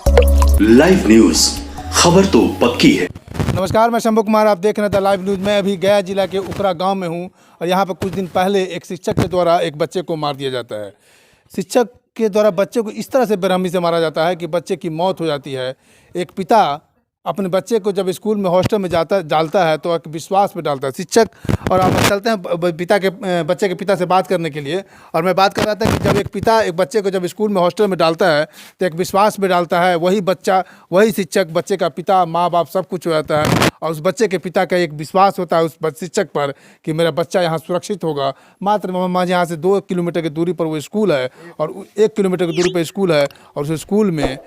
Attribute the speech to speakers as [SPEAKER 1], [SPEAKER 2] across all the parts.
[SPEAKER 1] Live news, खबर तो पक्की है।
[SPEAKER 2] नमस्कार, मैं शंभू कुमार, आप देख रहे हैं द लाइव न्यूज़। मैं अभी गया जिला के उकरा गांव में हूं और यहां पर कुछ दिन पहले एक शिक्षक के द्वारा एक बच्चे को मार दिया जाता है। शिक्षक के द्वारा बच्चे को इस तरह से बेरहमी से मारा जाता है कि बच्चे की मौत हो जाती है। एक पिता अपने बच्चे को जब स्कूल में हॉस्टल में डालता है तो एक विश्वास में डालता है शिक्षक। और आप चलते हैं बच्चे के पिता से बात करने के लिए। और मैं बात कर रहा था कि जब एक पिता एक बच्चे को जब स्कूल में हॉस्टल में डालता है तो एक विश्वास में डालता है। वही बच्चा, वही शिक्षक बच्चे का पिता, माँ बाप सब कुछ हो जाता है। और उस बच्चे के पिता का एक विश्वास होता है उस शिक्षक पर कि मेरा बच्चा यहाँ सुरक्षित होगा। मात्र यहाँ से 2 किलोमीटर की दूरी पर वो स्कूल है और 1 किलोमीटर की दूरी पर स्कूल है। और उस स्कूल में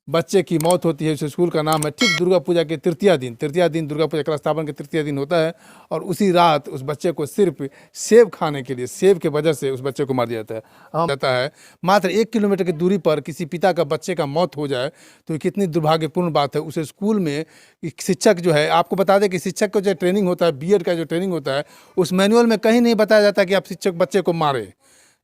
[SPEAKER 2] बच्चे की मौत होती है। उस स्कूल का नाम है ठीक दुर्गा पूजा के तृतीया दिन दुर्गा पूजा का स्थापन के तृतीया दिन होता है। और उसी रात उस बच्चे को सिर्फ सेब खाने के लिए, सेब के वजह से उस बच्चे को मार दिया जाता है। मात्र 1 किलोमीटर की दूरी पर किसी पिता का बच्चे का मौत हो जाए तो कितनी दुर्भाग्यपूर्ण बात है। उस स्कूल में शिक्षक जो है, आपको बता दें कि शिक्षक का जो ट्रेनिंग होता है, बीएड का जो ट्रेनिंग होता है, उस मैनुअल में कहीं नहीं बताया जाता कि आप शिक्षक बच्चे को मारे।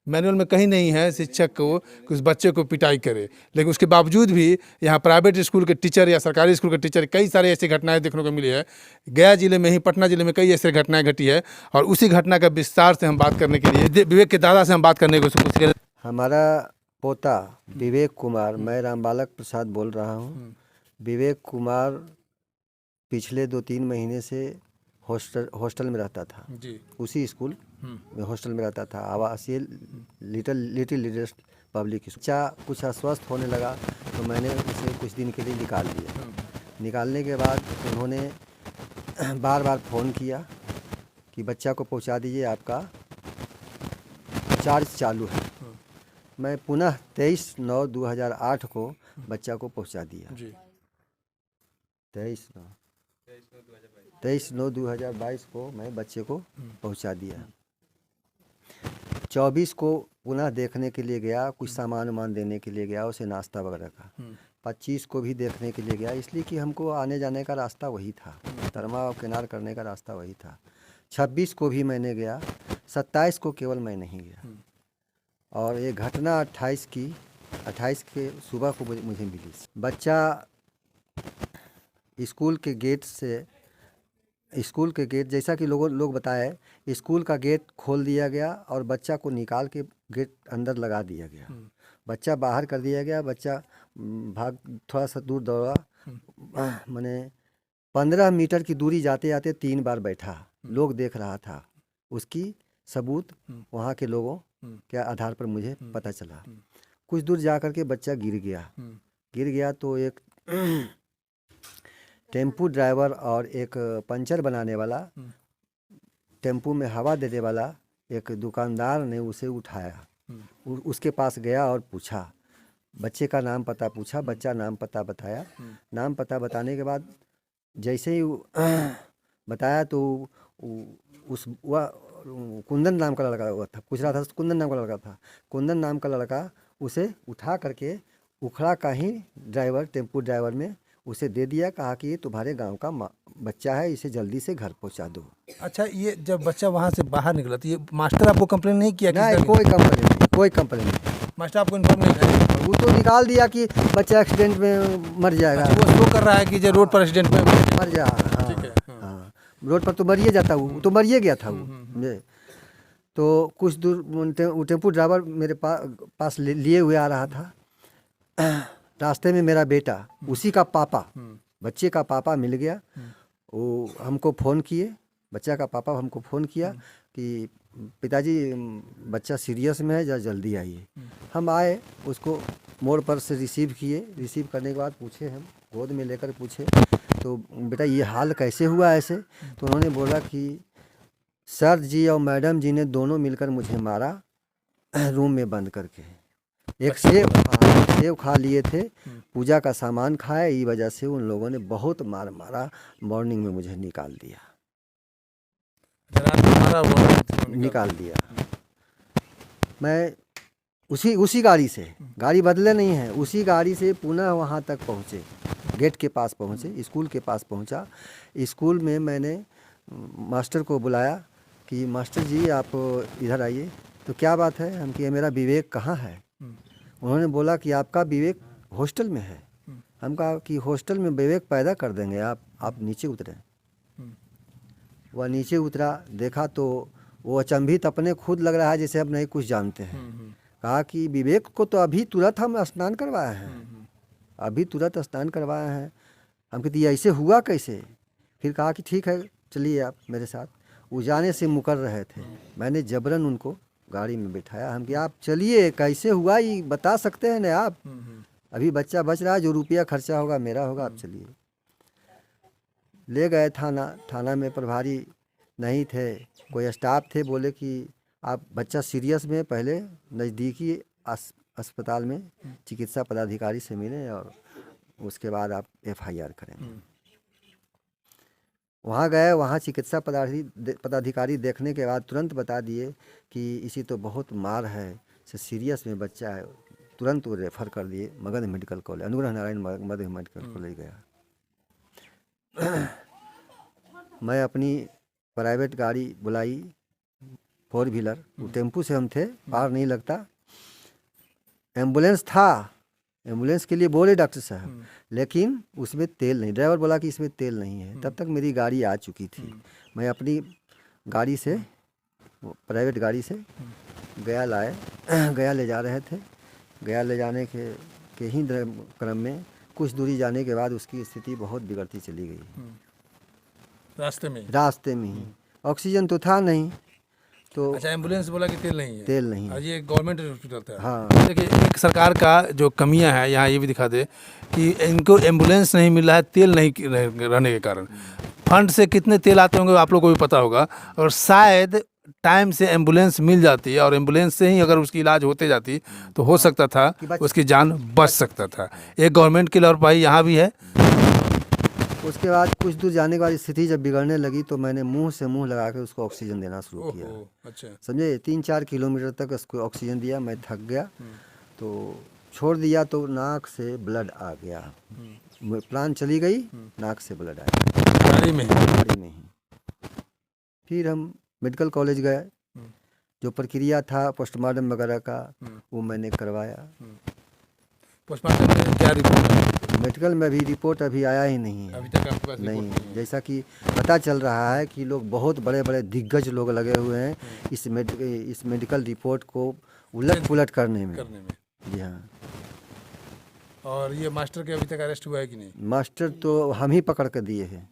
[SPEAKER 2] मैनुअल में कहीं नहीं है शिक्षक को कि उस बच्चे को पिटाई करे। लेकिन उसके बावजूद भी यहाँ प्राइवेट स्कूल के टीचर या सरकारी स्कूल के टीचर, कई सारे ऐसी घटनाएं देखने को मिली है। गया जिले में ही, पटना जिले में कई ऐसी घटनाएं घटी है। और उसी घटना का विस्तार से हम बात करने के लिए विवेक के दादा से हम बात करने को कोशिश करें।
[SPEAKER 3] हमारा पोता विवेक कुमार, मैं रामबालक प्रसाद बोल रहा हूँ। विवेक कुमार पिछले 2-3 महीने से हॉस्टल में रहता था
[SPEAKER 2] जी।
[SPEAKER 3] उसी स्कूल में हॉस्टल में रहता था, आवासीय लिटिल लीडर्स पब्लिक स्कूल। बच्चा कुछ अस्वस्थ होने लगा तो मैंने उसे कुछ दिन के लिए निकाल दिया। निकालने के बाद उन्होंने बार बार फ़ोन किया कि बच्चा को पहुंचा दीजिए, आपका चार्ज चालू है। मैं पुनः 23/9/2008 को बच्चा को पहुंचा दिया। 23/9/2022 को मैं बच्चे को पहुंचा दिया। 24 को पुनः देखने के लिए गया, कुछ सामान वामान देने के लिए गया, उसे नाश्ता वगैरह का। 25 को भी देखने के लिए गया, इसलिए कि हमको आने जाने का रास्ता वही था, धर्मा और किनार करने का रास्ता वही था। 26 को भी मैंने गया, 27 को केवल मैं नहीं गया। और ये घटना 28 के सुबह को मुझे मिली। बच्चा स्कूल के गेट जैसा कि लोग बताए, स्कूल का गेट खोल दिया गया और बच्चा को निकाल के गेट अंदर लगा दिया गया। बच्चा बाहर कर दिया गया। बच्चा थोड़ा सा दूर दौड़ा, मैंने 15 मीटर की दूरी जाते जाते 3 बार बैठा। लोग देख रहा था। उसकी सबूत वहाँ के लोगों के आधार पर मुझे पता चला। कुछ दूर जा कर के बच्चा गिर गया तो एक टेम्पू ड्राइवर और एक पंचर बनाने वाला, टेम्पू में हवा देने वाला एक दुकानदार ने उसे उठाया। उसके पास गया और पूछा, बच्चे का नाम पता पूछा। बच्चा नाम पता बताया। नाम पता बताने के बाद जैसे ही बताया तो कुंदन नाम का लड़का हुआ था, पूछ रहा था कुंदन नाम का लड़का था। कुंदन नाम का लड़का उसे उठा करके उखड़ा का ही ड्राइवर, टेम्पू ड्राइवर में उसे दे दिया। कहा कि ये तुम्हारे गांव का बच्चा है, इसे जल्दी से घर पहुंचा दो।
[SPEAKER 2] अच्छा, ये जब बच्चा वहाँ से बाहर निकला तो ये मास्टर आपको कंप्लेन नहीं किया?
[SPEAKER 3] नहीं, कोई कंप्लेन नहीं।
[SPEAKER 2] मास्टर आपको इन्फॉर्म नहीं किया?
[SPEAKER 3] वो तो निकाल दिया कि बच्चा एक्सीडेंट में मर जाएगा।
[SPEAKER 2] अच्छा, वो शो कर रहा है कि जो रोड पर एक्सीडेंट में
[SPEAKER 3] मर जा। हाँ, रोड पर तो मरिए जाता, वो तो मरिए गया था वो। तो कुछ दूर टेम्पू ड्राइवर मेरे पास लिए हुए आ रहा था। रास्ते में मेरा बेटा, उसी का पापा, बच्चे का पापा मिल गया। वो हमको फ़ोन किए, बच्चा का पापा हमको फ़ोन किया कि पिताजी बच्चा सीरियस में है, जल्दी आइए। हम आए, उसको मोड़ पर से रिसीव किए। रिसीव करने के बाद पूछे, हम गोद में लेकर पूछे तो बेटा ये हाल कैसे हुआ ऐसे? तो उन्होंने बोला कि सर जी और मैडम जी ने दोनों मिलकर मुझे मारा, रूम में बंद करके। एक सेब खा लिए थे, पूजा का सामान खाए, इस वजह से उन लोगों ने बहुत मारा। मॉर्निंग में मुझे निकाल दिया। मैं उसी गाड़ी से, गाड़ी बदले नहीं है, उसी गाड़ी से पुनः वहाँ तक पहुँचे, गेट के पास पहुँचे, स्कूल के पास पहुँचा। स्कूल में मैंने मास्टर को बुलाया कि मास्टर जी आप इधर आइए। तो क्या बात है? हम कि मेरा विवेक कहाँ है? उन्होंने बोला कि आपका विवेक हॉस्टल में है। हम कहा कि हॉस्टल में विवेक पैदा कर देंगे आप नीचे उतरे। वह नीचे उतरा, देखा तो वो अचंभित अपने खुद लग रहा है जैसे हम नहीं कुछ जानते हैं। कहा कि विवेक को तो अभी तुरंत हम स्नान करवाए हैं, अभी तुरंत स्नान करवाए हैं। हम कहते ये ऐसे हुआ कैसे? फिर कहा कि ठीक है चलिए आप मेरे साथ। वो जाने से मुकर रहे थे, मैंने जबरन उनको गाड़ी में बिठाया। हम कि आप चलिए, कैसे हुआ ये बता सकते हैं ना आप? अभी बच्चा बच रहा है, जो रुपया खर्चा होगा मेरा होगा, आप चलिए। ले गए थाना में प्रभारी नहीं थे, कोई स्टाफ थे। बोले कि आप बच्चा सीरियस में, पहले नज़दीकी अस्पताल में चिकित्सा पदाधिकारी से मिलें और उसके बाद आप FIR करेंगे। वहाँ गए, वहाँ चिकित्सा पदाधिकारी देखने के बाद तुरंत बता दिए कि इसी तो बहुत मार है, सीरियस में बच्चा है। तुरंत वो रेफ़र कर दिए Magadh medical college, Anugrah Narayan Magadh medical college गया। मैं अपनी प्राइवेट गाड़ी बुलाई, 4 व्हीलर, वो टेम्पू से हम थे, पार नहीं लगता। एम्बुलेंस था, एम्बुलेंस के लिए बोले डॉक्टर साहब, लेकिन उसमें तेल नहीं। ड्राइवर बोला कि इसमें तेल नहीं है। तब तक मेरी गाड़ी आ चुकी थी। मैं अपनी गाड़ी से, प्राइवेट गाड़ी से गया गया ले जा रहे थे। गया ले जाने के ही क्रम में कुछ दूरी जाने के बाद उसकी स्थिति बहुत बिगड़ती चली गई। रास्ते में ही ऑक्सीजन तो था नहीं। तो
[SPEAKER 2] अच्छा, एम्बुलेंस बोला कि तेल नहीं है।
[SPEAKER 3] तेल नहीं है।
[SPEAKER 2] और ये गवर्नमेंट हॉस्पिटल था।
[SPEAKER 3] हाँ।
[SPEAKER 2] देखिए, एक सरकार का जो कमियां है यहाँ ये भी दिखा दे कि इनको एम्बुलेंस नहीं मिल रहा है तेल नहीं रहने के कारण। फंड से कितने तेल आते होंगे आप लोग को भी पता होगा, और शायद टाइम से एम्बुलेंस मिल जाती और एम्बुलेंस से ही अगर उसकी इलाज होते जाती तो हो सकता था उसकी जान बच सकता था। एक गवर्नमेंट की लापरवाही यहाँ भी है।
[SPEAKER 3] उसके बाद कुछ दूर जाने के बाद स्थिति जब बिगड़ने लगी तो मैंने मुंह से मुंह लगा के उसको ऑक्सीजन देना शुरू किया।
[SPEAKER 2] अच्छा,
[SPEAKER 3] समझे, 3-4 किलोमीटर तक उसको ऑक्सीजन दिया। मैं थक गया तो छोड़ दिया, तो नाक से ब्लड आ गया। प्राण चली गई, नाक से ब्लड आया गाड़ी में ही। फिर हम मेडिकल कॉलेज गए, जो प्रक्रिया था पोस्टमार्टम वगैरह का वो मैंने करवाया।
[SPEAKER 2] पोस्टमार्टम में क्या रिपोर्ट?
[SPEAKER 3] मेडिकल में भी रिपोर्ट अभी आया ही नहीं है,
[SPEAKER 2] अभी तक आपके पास
[SPEAKER 3] नहीं। जैसा कि पता चल रहा है कि लोग बहुत बड़े बड़े दिग्गज लोग लगे हुए हैं इस मेडिकल रिपोर्ट को उलट पुलट करने में। जी हाँ।
[SPEAKER 2] और ये मास्टर के अभी तक अरेस्ट हुआ है कि नहीं? मास्टर
[SPEAKER 3] तो हम ही पकड़ कर दिए हैं।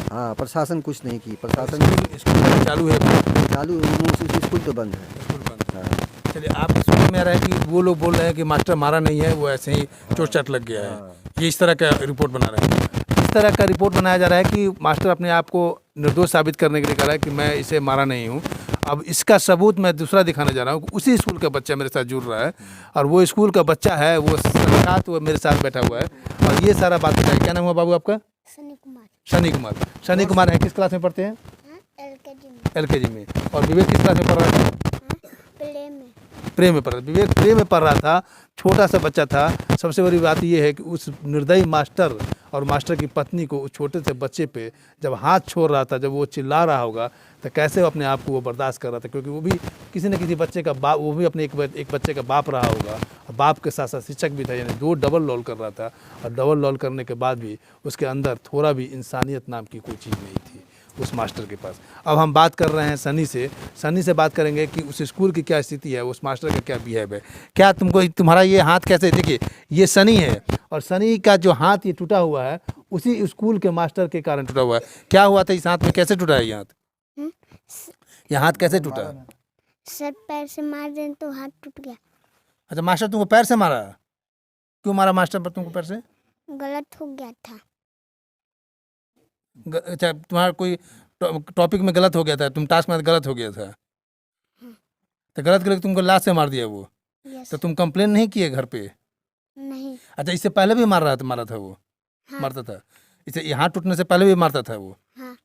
[SPEAKER 3] हाँ, प्रशासन कुछ नहीं की। प्रशासन
[SPEAKER 2] स्कूल चालू है?
[SPEAKER 3] चालू, स्कूल तो बंद है।
[SPEAKER 2] चलिए, आप सुनने में आ रहा है कि वो लोग बोल रहे हैं कि मास्टर मारा नहीं है, वो ऐसे ही चोट चाट लग गया है। ये इस तरह का रिपोर्ट बना रहे हैं। इस तरह का रिपोर्ट बनाया जा रहा है कि मास्टर अपने आप को निर्दोष साबित करने के लिए कह रहा है कि मैं इसे मारा नहीं हूँ। अब इसका सबूत मैं दूसरा दिखाने जा रहा हूँ। उसी स्कूल का बच्चा मेरे साथ जुड़ रहा है और वो स्कूल का बच्चा है, वो साथ वो मेरे साथ बैठा हुआ है और ये सारा बात बताया। क्या नाम हुआ बाबू आपका? शनि कुमार। शनि कुमार है, किस क्लास में पढ़ते हैं? LKG में। और विवेक किस क्लास में पढ़ रहा था? प्रे में पढ़ रहा था। विवेक प्रे में पढ़ रहा था, छोटा सा बच्चा था। सबसे बड़ी बात यह है कि उस निर्दयी मास्टर और मास्टर की पत्नी को उस छोटे से बच्चे पे जब हाथ छोड़ रहा था, जब वो चिल्ला रहा होगा तो कैसे वो अपने आप को वो बर्दाश्त कर रहा था, क्योंकि वो भी किसी न किसी बच्चे का बाप, वो भी अपने एक बच्चे का बाप रहा होगा और बाप के साथ साथ शिक्षक भी था। यानी 2 डबल लॉल कर रहा था और डबल लॉल करने के बाद भी उसके अंदर थोड़ा भी इंसानियत नाम की कोई चीज़ नहीं थी उस मास्टर के पास। अब हम बात कर रहे हैं सनी से बात करेंगे कि उस स्कूल की क्या स्थिति है, उस मास्टर का क्या बिहेव है। क्या तुम्हारा ये हाथ कैसे? देखिए, ये सनी है और सनी का जो हाथ ये टूटा हुआ है उसी स्कूल के मास्टर के कारण टूटा हुआ है। क्या हुआ था इस हाथ में? कैसे टूटा है ये हाथ? ये हाथ कैसे टूटा?
[SPEAKER 4] सर पैर से मार दें तो हाथ टूट गया।
[SPEAKER 2] अच्छा, मास्टर तुमको पैर से मारा? क्यों मारा मास्टर पर तुमको पैर से?
[SPEAKER 4] गलत हो गया था।
[SPEAKER 2] अच्छा, तुम्हारा कोई टॉपिक में गलत हो गया था, तुम टास्क में गलत हो गया था, तो गलत करके तुमको लात से मार दिया वो। तो तुम कंप्लेन नहीं किए घर पे?
[SPEAKER 4] नहीं।
[SPEAKER 2] अच्छा, इससे पहले भी मारा था वो?
[SPEAKER 4] हाँ।
[SPEAKER 2] मारता था इसे, यहाँ टूटने से पहले भी मारता था वो?
[SPEAKER 4] हाँ।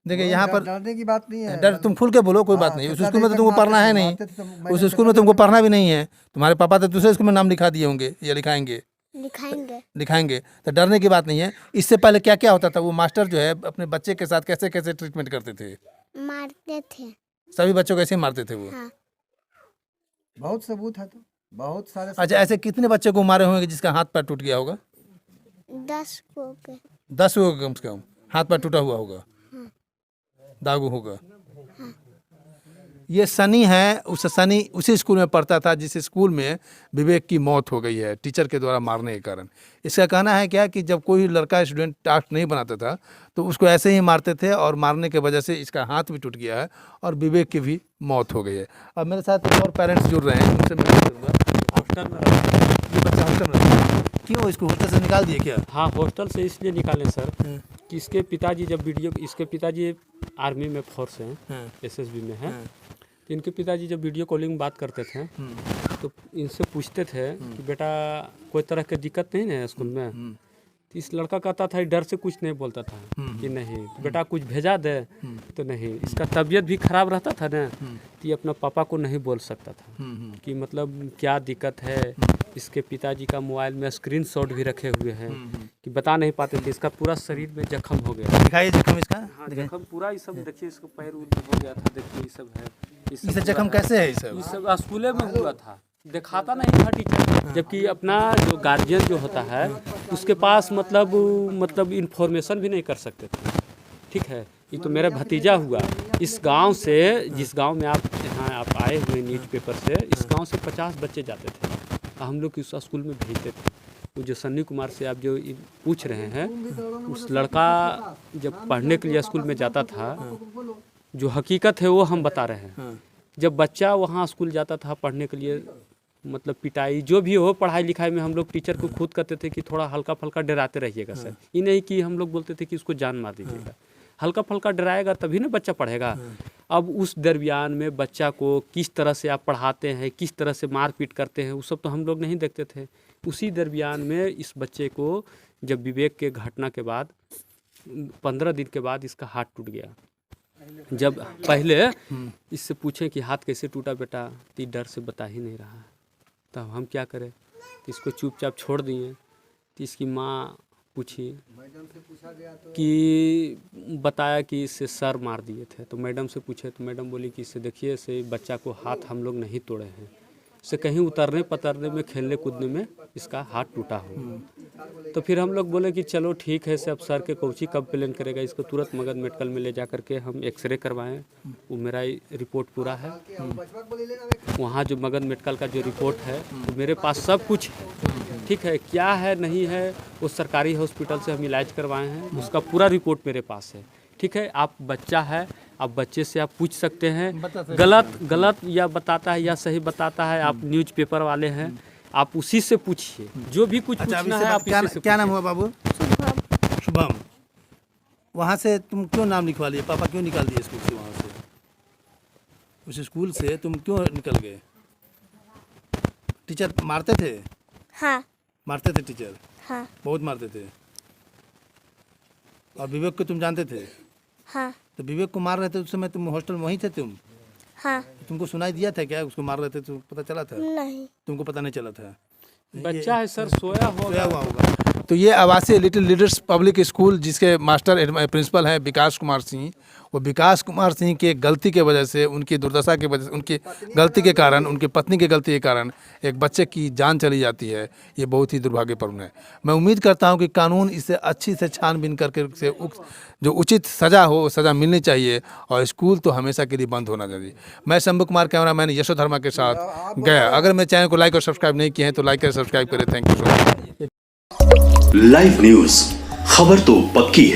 [SPEAKER 2] देखिए, यहाँ पर
[SPEAKER 3] डरने की बात नहीं है।
[SPEAKER 2] डर, तुम खुल के बोलो, कोई बात नहीं। उस स्कूल में तो तुमको पढ़ना है नहीं, उस स्कूल में तुमको पढ़ना भी नहीं है। तुम्हारे पापा तो दूसरे स्कूल में नाम लिखा दिए होंगे या लिखाएंगे, तो डरने की बात नहीं है। इससे पहले क्या क्या होता था? वो मास्टर जो है अपने बच्चे के साथ कैसे कैसे ट्रीटमेंट करते थे?
[SPEAKER 4] मारते थे।
[SPEAKER 2] सभी बच्चों को ऐसे ही मारते थे वो?
[SPEAKER 4] हाँ।
[SPEAKER 3] बहुत सबूत है। तो बहुत सारे
[SPEAKER 2] अच्छा, ऐसे कितने बच्चे को मारे होंगे जिसका हाथ पैर टूट गया होगा?
[SPEAKER 4] 10 को के
[SPEAKER 2] 10 होगा कम से कम, हाथ पैर टूटा हुआ होगा, दागू होगा। ये सनी है, सनी उसी स्कूल में पढ़ता था जिस स्कूल में विवेक की मौत हो गई है टीचर के द्वारा मारने के कारण। इसका कहना है क्या कि जब कोई लड़का स्टूडेंट टास्क नहीं बनाता था तो उसको ऐसे ही मारते थे और मारने की वजह से इसका हाथ भी टूट गया है और विवेक की भी मौत हो गई है। अब मेरे साथ और पेरेंट्स जुड़ रहे हैं, उनसे मैं बात करूँगा।
[SPEAKER 5] हॉस्टल में रहते हैं।
[SPEAKER 2] ये बच्चा हॉस्टल में रहता है। क्यों इसको हॉस्टल से निकाल दिए क्या?
[SPEAKER 5] हाँ, हॉस्टल से इसलिए निकाले सर कि इसके पिताजी जब इसके पिताजी आर्मी में फोर्स हैं, एसएसबी में हैं। तो इनके पिताजी जब वीडियो कॉलिंग में बात करते थे तो इनसे पूछते थे कि बेटा कोई तरह की दिक्कत नहीं है स्कूल में। तो इस लड़का कहता था, डर से कुछ नहीं बोलता था कि नहीं बेटा कुछ भेजा दे, तो नहीं। इसका तबीयत भी खराब रहता था ना, तो ये अपना पापा को नहीं बोल सकता था कि मतलब क्या दिक्कत है। इसके पिताजी का मोबाइल में स्क्रीनशॉट भी रखे हुए हैं कि बता नहीं पाते थे। इसका पूरा शरीर में जख्म हो गया।
[SPEAKER 2] दिखाइए जख्म इसका।
[SPEAKER 5] हाँ, जख्म पूरा ये सब देखिए, इसका पैर हो गया था, देखिए ये सब है।
[SPEAKER 2] इसे जख्म कैसे है?
[SPEAKER 5] ये सब स्कूले में हुआ था, दिखाता नहीं था टीचर। जबकि अपना जो गार्जियन जो होता है उसके पास मतलब इन्फॉर्मेशन भी नहीं कर सकते थे। ठीक है, ये तो मेरा भतीजा हुआ। इस गांव से, जिस गांव में आप यहाँ आप आए हुए न्यूज़पेपर से, इस गांव से 50 बच्चे जाते थे। हम लोग उस स्कूल में भेजते थे। वो जो सन्नी कुमार से आप जो पूछ रहे हैं, उस लड़का जब पढ़ने के लिए स्कूल में जाता था, जो हकीकत है वो हम बता रहे हैं। जब बच्चा वहाँ स्कूल जाता था पढ़ने के लिए, मतलब पिटाई जो भी हो पढ़ाई लिखाई में, हम लोग टीचर को खुद कहते थे कि थोड़ा हल्का फल्का डराते रहिएगा सर। ये नहीं कि हम लोग बोलते थे कि उसको जान मार दीजिएगा। हल्का फल्का डराएगा तभी ना बच्चा पढ़ेगा। अब उस दरमियान में बच्चा को किस तरह से आप पढ़ाते हैं, किस तरह से मारपीट करते हैं, वो सब तो हम लोग नहीं देखते थे। उसी दरमियान में इस बच्चे को जब विवेक के घटना के बाद 15 दिन के बाद इसका हाथ टूट गया। जब पहले इससे पूछें कि हाथ कैसे टूटा बेटा, तो डर से बता ही नहीं रहा। तब हम क्या करें, तो इसको चुपचाप छोड़ दिए। तो इसकी माँ पूछी कि बताया कि इससे सर मार दिए थे। तो मैडम से पूछे तो मैडम बोली कि इससे देखिए, से बच्चा को हाथ हम लोग नहीं तोड़े हैं, से कहीं उतरने पतरने में, खेलने कूदने में इसका हाथ टूटा हो। तो फिर हम लोग बोले कि चलो ठीक है, से अब सर के कोची कब प्लान करेगा, इसको तुरंत मगध मेडिकल में ले जा करके हम एक्सरे करवाएं। वो मेरा रिपोर्ट पूरा है। वहाँ जो मगध मेडिकल का जो रिपोर्ट है, तो मेरे पास सब कुछ है। ठीक है, क्या है नहीं है वो सरकारी हॉस्पिटल से हम इलाज करवाए हैं, उसका पूरा रिपोर्ट मेरे पास है। ठीक है, आप बच्चा है, आप बच्चे से आप पूछ सकते हैं, गलत या बताता है या सही बताता है, आप न्यूज़पेपर वाले हैं, आप उसी से पूछिए जो भी कुछ पूछना है। आप इसी से
[SPEAKER 2] क्या नाम हुआ बाबू?
[SPEAKER 4] शुभम।
[SPEAKER 2] शुभम। वहाँ से तुम क्यों नाम लिखवा लिए? पापा क्यों निकाल दिए स्कूल से? वहाँ से, उस स्कूल से तुम क्यों निकल गए? टीचर मारते थे?
[SPEAKER 4] हाँ
[SPEAKER 2] मारते थे टीचर?
[SPEAKER 4] हाँ
[SPEAKER 2] बहुत मारते थे। और विवेक को तुम जानते थे?
[SPEAKER 4] हाँ
[SPEAKER 2] तो विवेक को मार रहे थे उस समय तुम हॉस्टल में वहीं थे तुम?
[SPEAKER 4] हाँ।
[SPEAKER 2] तुमको सुनाई दिया था क्या उसको मार रहे थे? तो पता चला था?
[SPEAKER 4] नहीं,
[SPEAKER 2] तुमको पता नहीं चला था?
[SPEAKER 5] बच्चा है सर, सोया
[SPEAKER 2] हुआ होगा। तो ये आवासीय लिटिल लीडर्स पब्लिक स्कूल जिसके मास्टर प्रिंसिपल हैं विकास कुमार सिंह, वो विकास कुमार सिंह के गलती के वजह से, उनकी दुर्दशा की वजह से, उनकी गलती के कारण, उनकी पत्नी की गलती के कारण एक बच्चे की जान चली जाती है। ये बहुत ही दुर्भाग्यपूर्ण है। मैं उम्मीद करता हूँ कि कानून इसे अच्छी से छानबीन करके से जो उचित सज़ा हो, सज़ा मिलनी चाहिए और स्कूल तो हमेशा के लिए बंद होना चाहिए। मैं शंभू कुमार, कैमरामैन यशोधर्मा के साथ गया। अगर मेरे चैनल को लाइक और सब्सक्राइब नहीं किए हैं तो लाइक करें, सब्सक्राइब करें। Thank you so much.
[SPEAKER 1] Live news, खबर तो पक्की है।